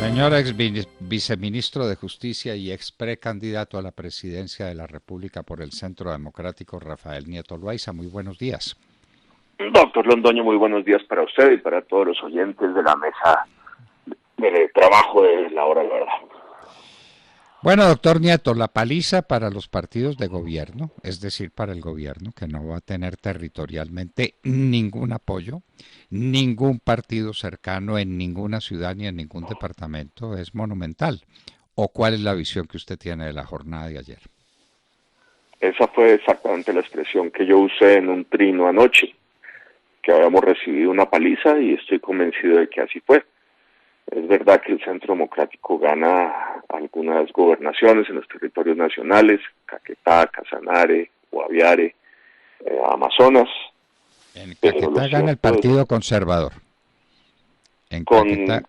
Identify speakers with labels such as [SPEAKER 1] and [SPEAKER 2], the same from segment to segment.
[SPEAKER 1] Señor viceministro de Justicia y ex precandidato a la presidencia de la República por el Centro Democrático, Rafael Nieto Loaiza, muy buenos días.
[SPEAKER 2] Doctor Londoño, muy buenos días para usted y para todos los oyentes de la mesa de trabajo de la hora de la verdad.
[SPEAKER 1] Bueno, doctor Nieto, la paliza para los partidos de gobierno, es decir, para el gobierno, que no va a tener territorialmente ningún apoyo, ningún partido cercano en ninguna ciudad ni en ningún departamento, es monumental. ¿O cuál es la visión que usted tiene de la jornada de ayer?
[SPEAKER 2] Esa fue exactamente la expresión que yo usé en un trino anoche, que habíamos recibido una paliza y estoy convencido de que así fue. Es verdad que el Centro Democrático gana algunas gobernaciones en los territorios nacionales, Caquetá, Casanare, Guaviare, Amazonas.
[SPEAKER 1] En Caquetá gana el Partido Conservador. En Caquetá,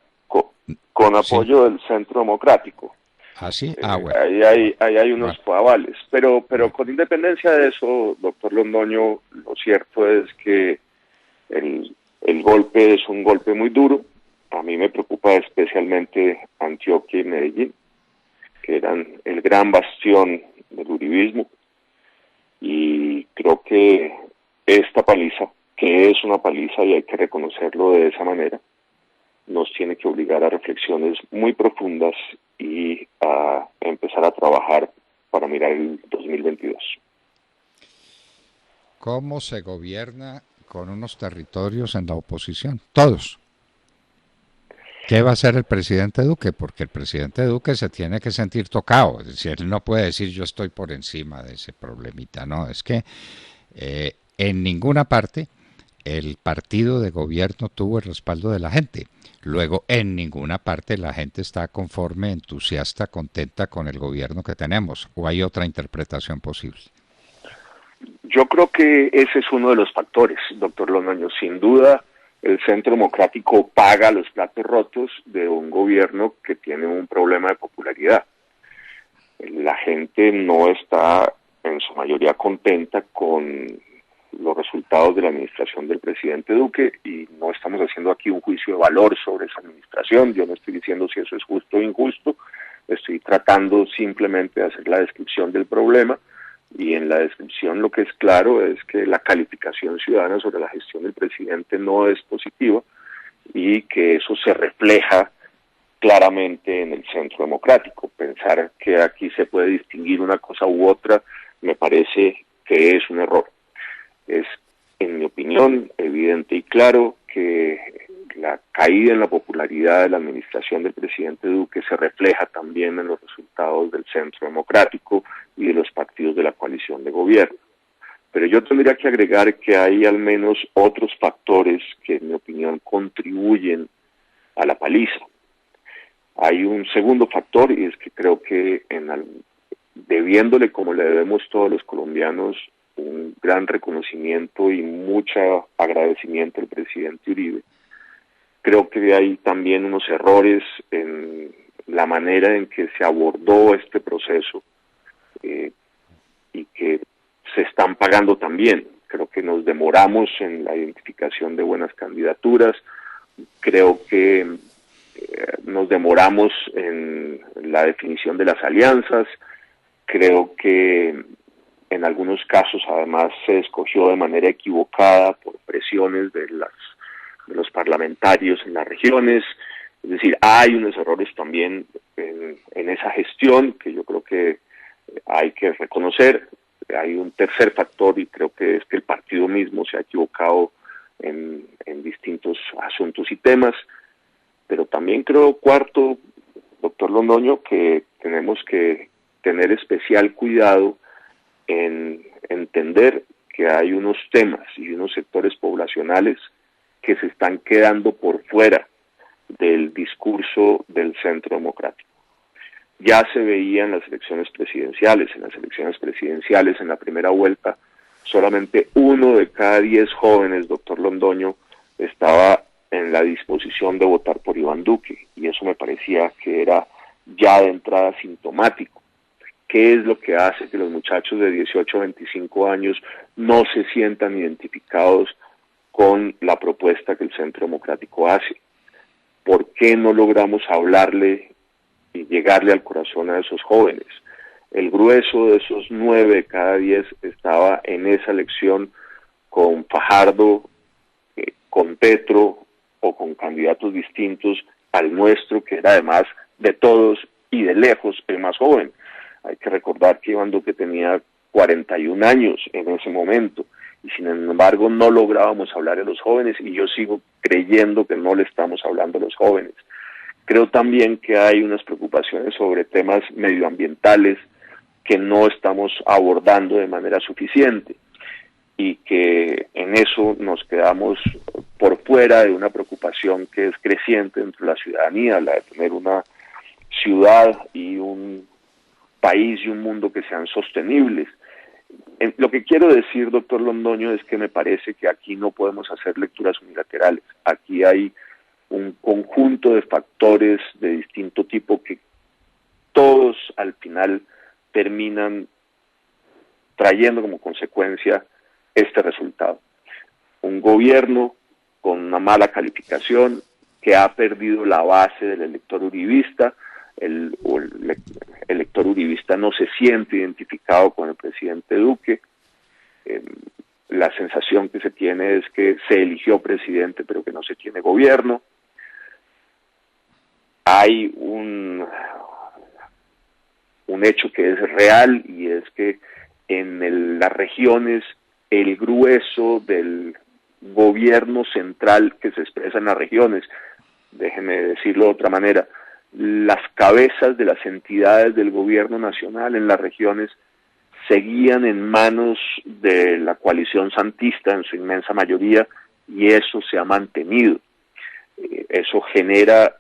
[SPEAKER 2] con apoyo del Centro Democrático.
[SPEAKER 1] ¿Ah, sí? Bueno.
[SPEAKER 2] Ahí hay unos coavales, pero con independencia de eso, doctor Londoño, lo cierto es que el golpe es un golpe muy duro. A mí me preocupa especialmente Antioquia y Medellín, que eran el gran bastión del uribismo, y creo que esta paliza, que es una paliza y hay que reconocerlo de esa manera, nos tiene que obligar a reflexiones muy profundas y a empezar a trabajar para mirar el 2022.
[SPEAKER 1] ¿Cómo se gobierna con unos territorios en la oposición? Todos. ¿Qué va a hacer el presidente Duque? Porque el presidente Duque se tiene que sentir tocado. Es decir, él no puede decir yo estoy por encima de ese problemita. No, es que en ninguna parte el partido de gobierno tuvo el respaldo de la gente. Luego, en ninguna parte la gente está conforme, entusiasta, contenta con el gobierno que tenemos. ¿O hay otra interpretación posible?
[SPEAKER 2] Yo creo que ese es uno de los factores, doctor Londoño. Sin duda, el Centro Democrático paga los platos rotos de un gobierno que tiene un problema de popularidad. La gente no está en su mayoría contenta con los resultados de la administración del presidente Duque, y no estamos haciendo aquí un juicio de valor sobre esa administración. Yo no estoy diciendo si eso es justo o injusto, estoy tratando simplemente de hacer la descripción del problema, y en la descripción lo que es claro es que la calificación ciudadana sobre la gestión del presidente no es positiva, y que eso se refleja claramente en el Centro Democrático. Pensar que aquí se puede distinguir una cosa u otra me parece que es un error. Es, en mi opinión, evidente y claro que la caída en la popularidad de la administración del presidente Duque se refleja también en los resultados del Centro Democrático y de los partidos de la coalición de gobierno. Pero yo tendría que agregar que hay al menos otros factores que, en mi opinión, contribuyen a la paliza. Hay un segundo factor, y es que creo que debiéndole, como le debemos todos los colombianos, un gran reconocimiento y mucho agradecimiento al presidente Uribe, creo que hay también unos errores en la manera en que se abordó este proceso, y que se están pagando también. Creo que nos demoramos en la identificación de buenas candidaturas, creo que nos demoramos en la definición de las alianzas, creo que en algunos casos además se escogió de manera equivocada por presiones de los parlamentarios en las regiones. Es decir, hay unos errores también en esa gestión que yo creo que hay que reconocer. Hay un tercer factor, y creo que es que el partido mismo se ha equivocado en distintos asuntos y temas. Pero también creo, cuarto, doctor Londoño, que tenemos que tener especial cuidado en entender que hay unos temas y unos sectores poblacionales que se están quedando por fuera del discurso del Centro Democrático. Ya se veía en las elecciones presidenciales. En la primera vuelta, solamente 1 de cada 10 jóvenes, doctor Londoño, estaba en la disposición de votar por Iván Duque, y eso me parecía que era ya de entrada sintomático. ¿Qué es lo que hace que los muchachos de 18 a 25 años no se sientan identificados con la propuesta que el Centro Democrático hace? ¿por qué no logramos hablarle y llegarle al corazón a esos jóvenes? El grueso de esos 9 de cada 10 estaba en esa elección con Fajardo, con Petro o con candidatos distintos al nuestro, que era además de todos y de lejos el más joven. Hay que recordar que Iván Duque tenía 41 años en ese momento, y sin embargo no lográbamos hablar a los jóvenes, y yo sigo creyendo que no le estamos hablando a los jóvenes. Creo también que hay unas preocupaciones sobre temas medioambientales que no estamos abordando de manera suficiente, y que en eso nos quedamos por fuera de una preocupación que es creciente entre la ciudadanía, la de tener una ciudad y un país y un mundo que sean sostenibles. Lo que quiero decir, doctor Londoño, es que me parece que aquí no podemos hacer lecturas unilaterales. Aquí hay un conjunto de factores de distinto tipo que todos al final terminan trayendo como consecuencia este resultado. Un gobierno con una mala calificación, que ha perdido la base del elector uribista. El elector uribista no se siente identificado con el presidente Duque. La sensación que se tiene es que se eligió presidente pero que no se tiene gobierno. Hay un hecho que es real, y es que en las regiones el grueso del gobierno central que se expresa en las regiones, déjeme decirlo de otra manera, las cabezas de las entidades del gobierno nacional en las regiones seguían en manos de la coalición santista en su inmensa mayoría, y eso se ha mantenido. Eso genera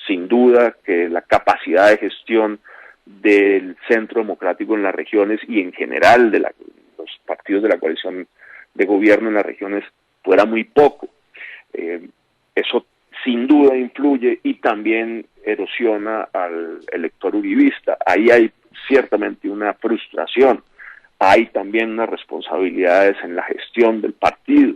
[SPEAKER 2] sin duda que la capacidad de gestión del Centro Democrático en las regiones y en general de los partidos de la coalición de gobierno en las regiones fuera muy poco. Eso sin duda influye y también erosiona al elector uribista. Ahí hay ciertamente una frustración, hay también unas responsabilidades en la gestión del partido,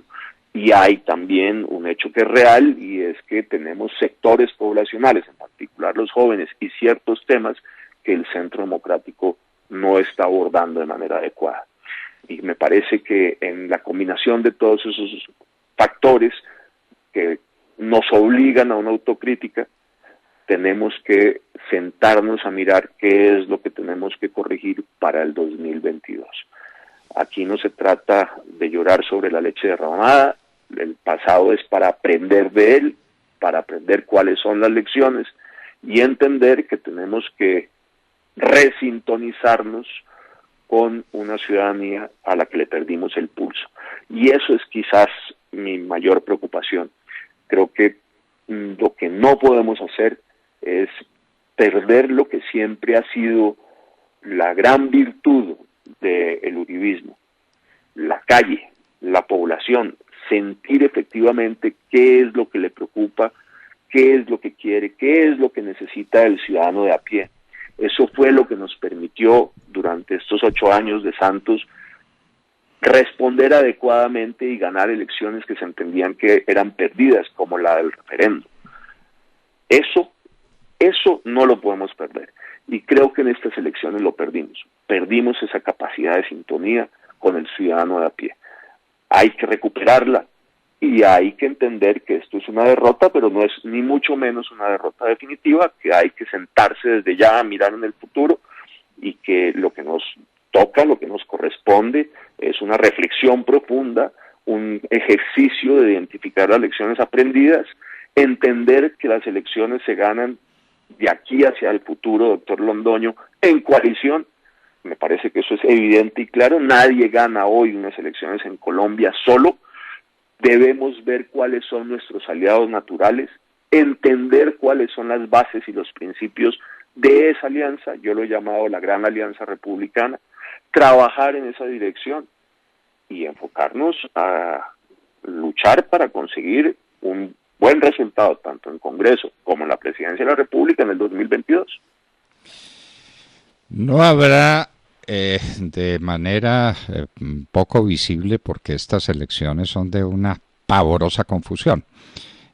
[SPEAKER 2] y hay también un hecho que es real, y es que tenemos sectores poblacionales, en particular los jóvenes, y ciertos temas que el Centro Democrático no está abordando de manera adecuada. Y me parece que en la combinación de todos esos factores que nos obligan a una autocrítica, tenemos que sentarnos a mirar qué es lo que tenemos que corregir para el 2022. Aquí no se trata de llorar sobre la leche derramada. El pasado es para aprender de él, para aprender cuáles son las lecciones y entender que tenemos que resintonizarnos con una ciudadanía a la que le perdimos el pulso. Y eso es quizás mi mayor preocupación. Creo que lo que no podemos hacer es perder lo que siempre ha sido la gran virtud del uribismo: la calle, la población, sentir efectivamente qué es lo que le preocupa, qué es lo que quiere, qué es lo que necesita el ciudadano de a pie. Eso fue lo que nos permitió durante estos 8 años de Santos responder adecuadamente y ganar elecciones que se entendían que eran perdidas, como la del referéndum. Eso no lo podemos perder, y creo que en estas elecciones lo perdimos. Perdimos esa capacidad de sintonía con el ciudadano de a pie. Hay que recuperarla, y hay que entender que esto es una derrota, pero no es ni mucho menos una derrota definitiva, que hay que sentarse desde ya a mirar en el futuro, y que lo que nos toca, lo que nos corresponde, es una reflexión profunda, un ejercicio de identificar las lecciones aprendidas, entender que las elecciones se ganan de aquí hacia el futuro, doctor Londoño, en coalición. Me parece que eso es evidente y claro. Nadie gana hoy unas elecciones en Colombia solo. Debemos ver cuáles son nuestros aliados naturales, entender cuáles son las bases y los principios de esa alianza. Yo lo he llamado la Gran Alianza Republicana. Trabajar en esa dirección y enfocarnos a luchar para conseguir un buen resultado tanto en Congreso como en la Presidencia de la República en el 2022.
[SPEAKER 1] No habrá de manera poco visible, porque estas elecciones son de una pavorosa confusión.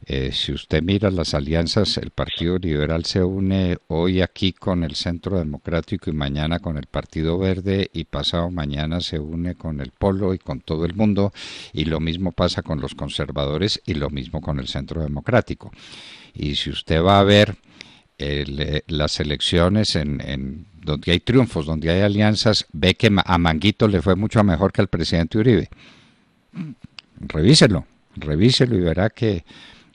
[SPEAKER 1] Si usted mira las alianzas, el Partido Liberal se une hoy aquí con el Centro Democrático y mañana con el Partido Verde y pasado mañana se une con el Polo y con todo el mundo, y lo mismo pasa con los conservadores y lo mismo con el Centro Democrático. Y si usted va a ver las elecciones en donde hay triunfos, donde hay alianzas, ve que a Manguito le fue mucho mejor que al presidente Uribe. Revíselo, revíselo y verá que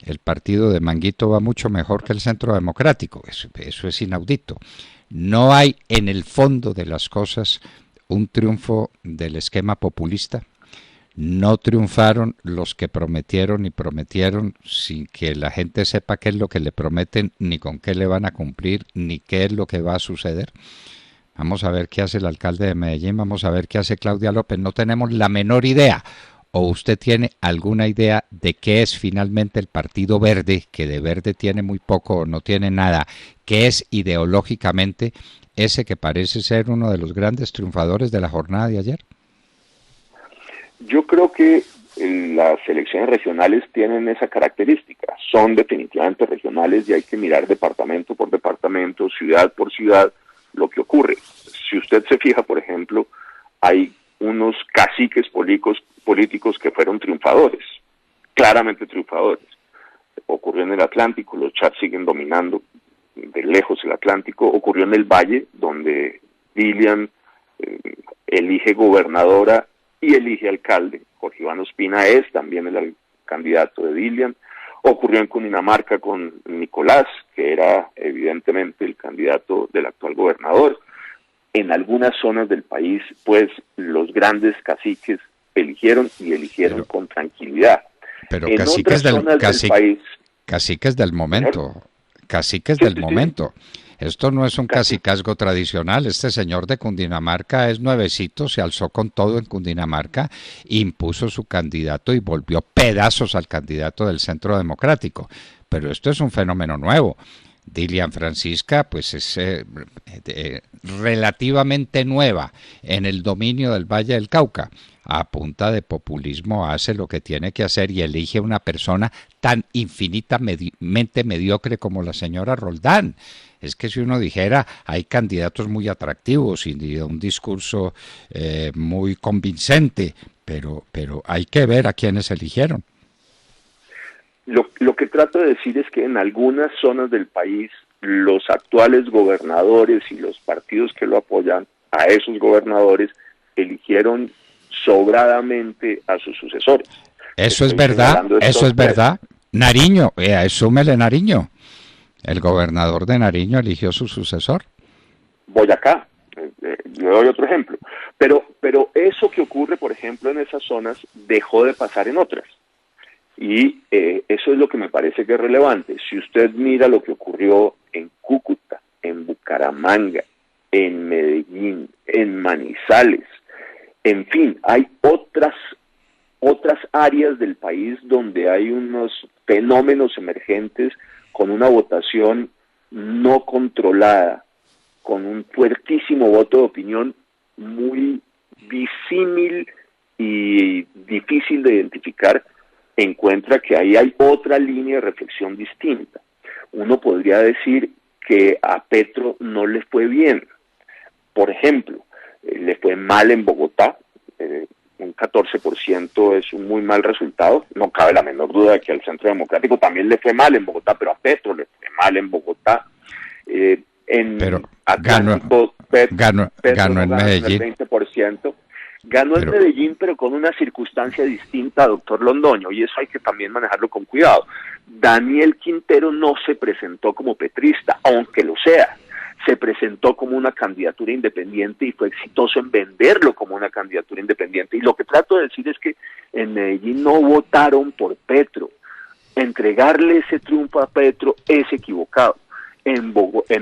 [SPEAKER 1] el partido de Manguito va mucho mejor que el Centro Democrático. Eso es inaudito. No hay en el fondo de las cosas un triunfo del esquema populista. No triunfaron los que prometieron y prometieron sin que la gente sepa qué es lo que le prometen, ni con qué le van a cumplir, ni qué es lo que va a suceder. Vamos a ver qué hace el alcalde de Medellín, vamos a ver qué hace Claudia López. No tenemos la menor idea. ¿O usted tiene alguna idea de qué es finalmente el Partido Verde, que de verde tiene muy poco o no tiene nada, qué es ideológicamente ese que parece ser uno de los grandes triunfadores de la jornada de ayer?
[SPEAKER 2] Yo creo que las elecciones regionales tienen esa característica, son definitivamente regionales y hay que mirar departamento por departamento, ciudad por ciudad, lo que ocurre. Si usted se fija, por ejemplo, hay unos caciques políticos que fueron triunfadores, claramente triunfadores. Ocurrió en el Atlántico, los Chats siguen dominando de lejos el Atlántico. Ocurrió en el Valle, donde Dilian elige gobernadora y elige alcalde. Jorge Iván Ospina es también el candidato de Dilian. Ocurrió en Cundinamarca con Nicolás, que era evidentemente el candidato del actual gobernador. En algunas zonas del país, pues, los grandes caciques eligieron y eligieron con tranquilidad.
[SPEAKER 1] Pero
[SPEAKER 2] en
[SPEAKER 1] caciques
[SPEAKER 2] otras zonas del país,
[SPEAKER 1] caciques del momento, caciques del momento. Esto no es un cacicazgo tradicional. Este señor de Cundinamarca es nuevecito, se alzó con todo en Cundinamarca, impuso su candidato y volvió pedazos al candidato del Centro Democrático. Pero esto es un fenómeno nuevo. Dilian Francisca pues es relativamente nueva en el dominio del Valle del Cauca. A punta de populismo hace lo que tiene que hacer y elige una persona tan infinitamente mediocre como la señora Roldán. Es que si uno dijera, hay candidatos muy atractivos y de un discurso muy convincente, pero hay que ver a quiénes eligieron.
[SPEAKER 2] Lo que trato de decir es que en algunas zonas del país los actuales gobernadores y los partidos que lo apoyan a esos gobernadores eligieron sobradamente a sus sucesores.
[SPEAKER 1] Eso es verdad, eso es verdad. Nariño, súmele Nariño. El gobernador de Nariño eligió su sucesor.
[SPEAKER 2] Boyacá, le doy otro ejemplo. Pero eso que ocurre, por ejemplo, en esas zonas dejó de pasar en otras. Y eso es lo que me parece que es relevante. Si usted mira lo que ocurrió en Cúcuta, en Bucaramanga, en Medellín, en Manizales, en fin, hay otras áreas del país donde hay unos fenómenos emergentes con una votación no controlada, con un fuertísimo voto de opinión muy disímil y difícil de identificar, encuentra que ahí hay otra línea de reflexión distinta. Uno podría decir que a Petro no le fue bien. Por ejemplo, le fue mal en Bogotá, un 14% es un muy mal resultado, no cabe la menor duda de que al Centro Democrático también le fue mal en Bogotá, pero a Petro le fue mal en Bogotá.
[SPEAKER 1] Pero
[SPEAKER 2] Atlántico,
[SPEAKER 1] ganó en Medellín.
[SPEAKER 2] El 20%. Ganó en Medellín, pero con una circunstancia distinta, doctor Londoño, y eso hay que también manejarlo con cuidado. Daniel Quintero no se presentó como petrista, aunque lo sea. Se presentó como una candidatura independiente y fue exitoso en venderlo como una candidatura independiente. Y lo que trato de decir es que en Medellín no votaron por Petro. Entregarle ese triunfo a Petro es equivocado. En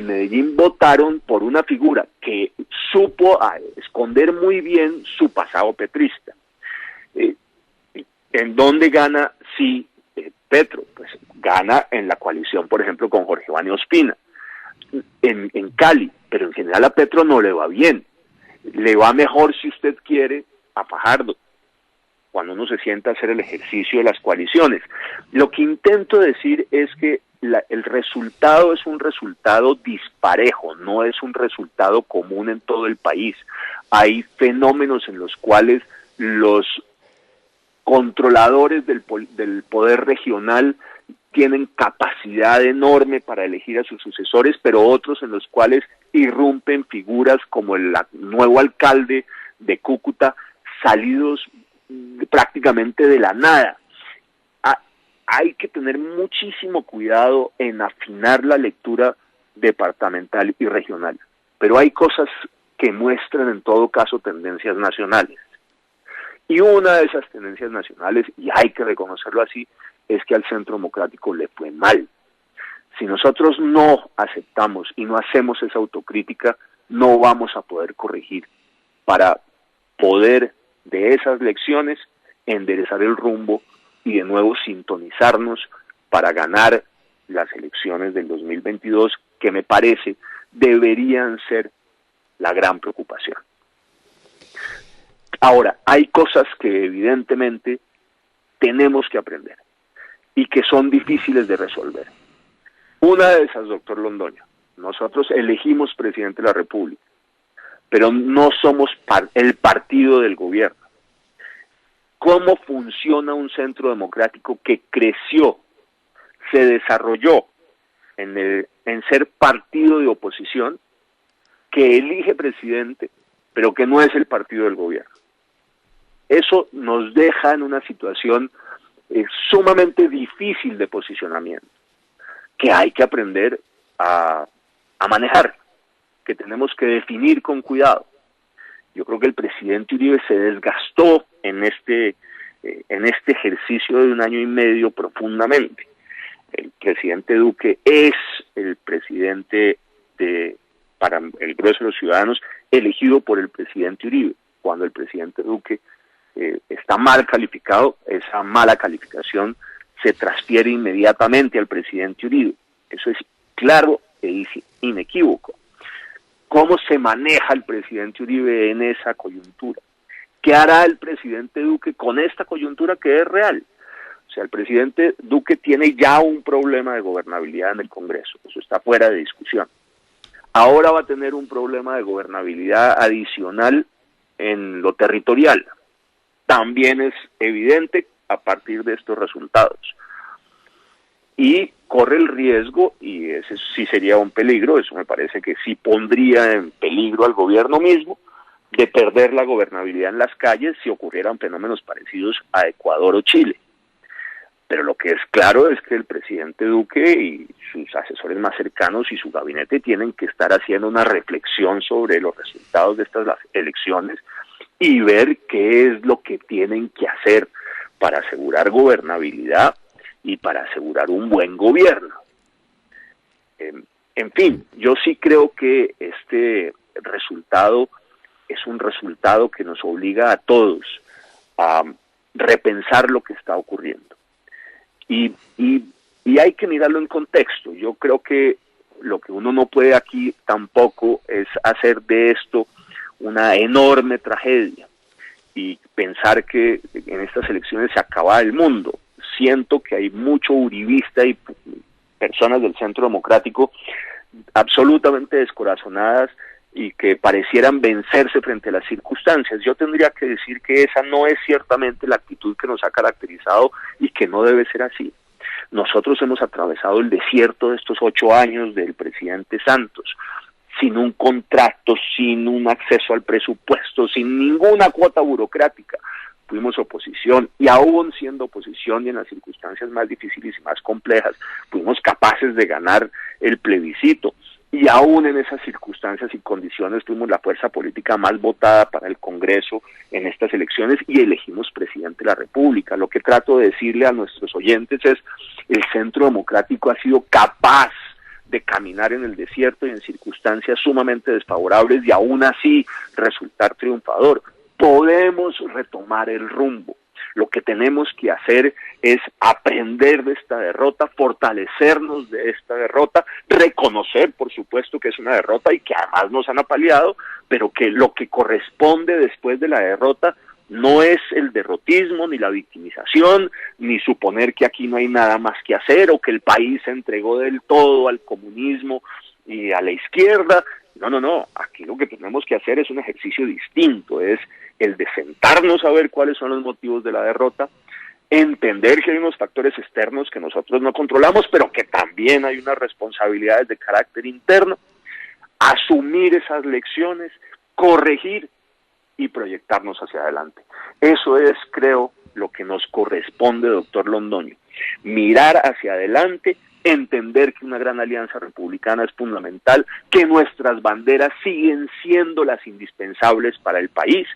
[SPEAKER 2] Medellín votaron por una figura que supo esconder muy bien su pasado petrista. ¿En dónde gana? Sí, Petro, pues gana en la coalición, por ejemplo, con Jorge Iván Ospina, en Cali, pero en general a Petro no le va bien. Le va mejor, si usted quiere, a Fajardo. cuando uno se sienta a hacer el ejercicio de las coaliciones. Lo que intento decir es que el resultado es un resultado disparejo, no es un resultado común en todo el país. Hay fenómenos en los cuales los controladores del poder regional tienen capacidad enorme para elegir a sus sucesores, pero otros en los cuales irrumpen figuras como el nuevo alcalde de Cúcuta, salidos prácticamente de la nada. Hay que tener muchísimo cuidado en afinar la lectura departamental y regional, pero hay cosas que muestran en todo caso tendencias nacionales. Y una de esas tendencias nacionales, y hay que reconocerlo así, es que al Centro Democrático le fue mal. Si nosotros no aceptamos y no hacemos esa autocrítica, no vamos a poder corregir para poder de esas lecciones enderezar el rumbo y de nuevo sintonizarnos para ganar las elecciones del 2022, que me parece deberían ser la gran preocupación. Ahora, hay cosas que evidentemente tenemos que aprender y que son difíciles de resolver. Una de esas, doctor Londoño, nosotros elegimos presidente de la República, pero no somos el partido del gobierno. ¿Cómo funciona un centro democrático que creció, se desarrolló en ser partido de oposición, que elige presidente, pero que no es el partido del gobierno? Eso nos deja en una situación sumamente difícil de posicionamiento, que hay que aprender a manejar, que tenemos que definir con cuidado. Yo creo que el presidente Uribe se desgastó en este ejercicio de 1 año y medio profundamente. El presidente Duque es el presidente para el grueso de los ciudadanos elegido por el presidente Uribe. Cuando el presidente Duque está mal calificado, esa mala calificación se transfiere inmediatamente al presidente Uribe. Eso es claro e inequívoco. ¿Cómo se maneja el presidente Uribe en esa coyuntura? ¿Qué hará el presidente Duque con esta coyuntura que es real? O sea, el presidente Duque tiene ya un problema de gobernabilidad en el Congreso, eso está fuera de discusión. Ahora va a tener un problema de gobernabilidad adicional en lo territorial. También es evidente a partir de estos resultados. Y corre el riesgo, y ese sí sería un peligro, eso me parece que sí pondría en peligro al gobierno mismo, de perder la gobernabilidad en las calles si ocurrieran fenómenos parecidos a Ecuador o Chile. Pero lo que es claro es que el presidente Duque y sus asesores más cercanos y su gabinete tienen que estar haciendo una reflexión sobre los resultados de estas elecciones y ver qué es lo que tienen que hacer para asegurar gobernabilidad y para asegurar un buen gobierno. En fin, yo sí creo que este resultado es un resultado que nos obliga a todos a repensar lo que está ocurriendo. Y hay que mirarlo en contexto. Yo creo que lo que uno no puede aquí tampoco es hacer de esto una enorme tragedia y pensar que en estas elecciones se acaba el mundo. Siento que hay mucho uribista y personas del Centro Democrático absolutamente descorazonadas y que parecieran vencerse frente a las circunstancias. Yo tendría que decir que esa no es ciertamente la actitud que nos ha caracterizado y que no debe ser así. Nosotros hemos atravesado el desierto de estos 8 años del presidente Santos, sin un contrato, sin un acceso al presupuesto, sin ninguna cuota burocrática. Fuimos oposición y aún siendo oposición y en las circunstancias más difíciles y más complejas, fuimos capaces de ganar el plebiscito. Y aún en esas circunstancias y condiciones fuimos la fuerza política más votada para el Congreso en estas elecciones y elegimos presidente de la República. Lo que trato de decirle a nuestros oyentes es: el Centro Democrático ha sido capaz de caminar en el desierto y en circunstancias sumamente desfavorables y aún así resultar triunfador. Podemos retomar el rumbo. Lo que tenemos que hacer es aprender de esta derrota, fortalecernos de esta derrota, reconocer, por supuesto, que es una derrota y que además nos han apaleado, pero que lo que corresponde después de la derrota No es el derrotismo, ni la victimización, ni suponer que aquí no hay nada más que hacer o que el país se entregó del todo al comunismo y a la izquierda. No, aquí lo que tenemos que hacer es un ejercicio distinto, es el de sentarnos a ver cuáles son los motivos de la derrota, entender que hay unos factores externos que nosotros no controlamos, pero que también hay unas responsabilidades de carácter interno, asumir esas lecciones, corregir y proyectarnos hacia adelante. Eso es, creo, lo que nos corresponde, doctor Londoño. Mirar hacia adelante, entender que una gran alianza republicana es fundamental, que nuestras banderas siguen siendo las indispensables para el país,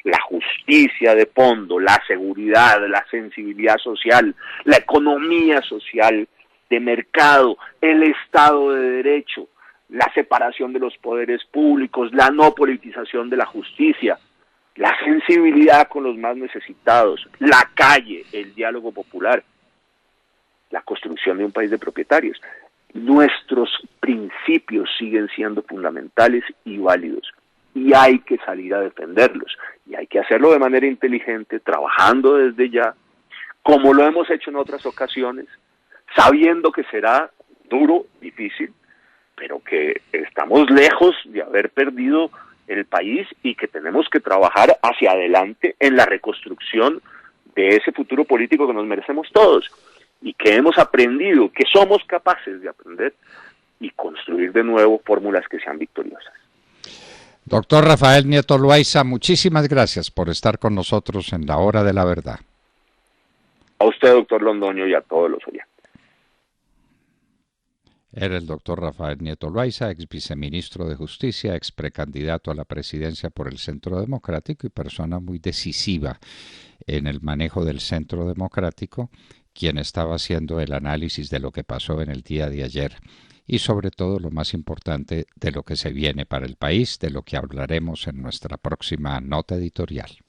[SPEAKER 2] la justicia de fondo, la seguridad, la sensibilidad social, la economía social de mercado, el Estado de Derecho, la separación de los poderes públicos, la no politización de la justicia, la sensibilidad con los más necesitados, la calle, el diálogo popular, la construcción de un país de propietarios. Nuestros principios siguen siendo fundamentales y válidos y hay que salir a defenderlos y hay que hacerlo de manera inteligente, trabajando desde ya, como lo hemos hecho en otras ocasiones, sabiendo que será duro, difícil, pero que estamos lejos de haber perdido el país y que tenemos que trabajar hacia adelante en la reconstrucción de ese futuro político que nos merecemos todos y que hemos aprendido, que somos capaces de aprender y construir de nuevo fórmulas que sean victoriosas.
[SPEAKER 1] Doctor Rafael Nieto Loaiza, muchísimas gracias por estar con nosotros en la Hora de la Verdad.
[SPEAKER 2] A usted, doctor Londoño, y a todos los oyentes.
[SPEAKER 1] Era el doctor Rafael Nieto Loaiza, ex viceministro de Justicia, ex precandidato a la presidencia por el Centro Democrático y persona muy decisiva en el manejo del Centro Democrático, quien estaba haciendo el análisis de lo que pasó en el día de ayer y sobre todo lo más importante de lo que se viene para el país, de lo que hablaremos en nuestra próxima nota editorial.